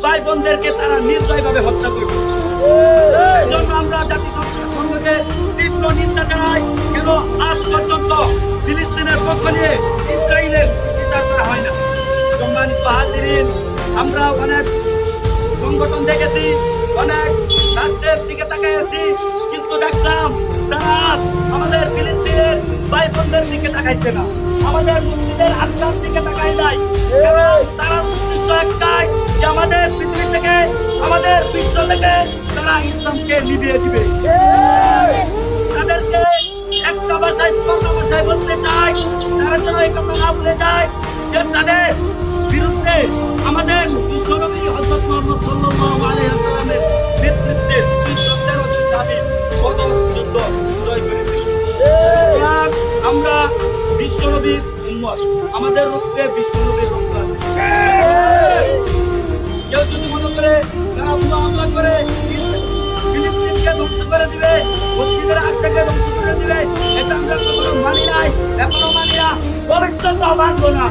ভাই বোনদেরকে তারা নির্দয়ভাবে হত্যা করবে। এই জন্য আমরা জাতিসংঘকে তীব্র নিন্দা জানাই। কেন আজ পর্যন্ত ফিলিস্তিনের পক্ষ নিয়ে ইসরায়েলের বিচার করা হয় না? সম্মানিত হাজিরিন, আমরা অনেক সংগঠন দেখেছি, অনেক রাষ্ট্রের দিকে তাকাইছি, কিন্তু দেখলাম তারা আমাদের ফিলিস্তিনের ভাই বোনদের দিকে তাকাইছে না, আমাদের মুসলিমদের আত্মার দিকে তাকাই নাই। এবং তারা উদ্দেশ্য একটাই যে আমাদের পৃথিবী থেকে, আমাদের বিশ্ব থেকে তারা ইসলামকে নিভিয়ে দিবে। তাদেরকে একটা ভাষায় কত ভাষায় বলতে চাই, তারা যেন এই কথা না ভুলে যায় যে তাদের বিরুদ্ধে আমাদের বিশ্বনবী হযরত মুহাম্মদ সাল্লাল্লাহু আলাইহি ওয়াসাল্লামের নেতৃত্বে 313 সাহাবী বদর যুদ্ধ জয় করেছিল। আমরা বিশ্বনবীর উম্মত, আমাদের রক্তে বিশ্বনবীর রক্ত আছে। কেউ যদি মনে করে তারা হামলা করে ফিলিস্তিনকে ধ্বংস করে দিবে, মসজিদের আশটাকে ধ্বংস করে দিবে, এটা আমরা কখনো মানি নাই, এখনো মানি না, ভবিষ্যতেও মানবো না।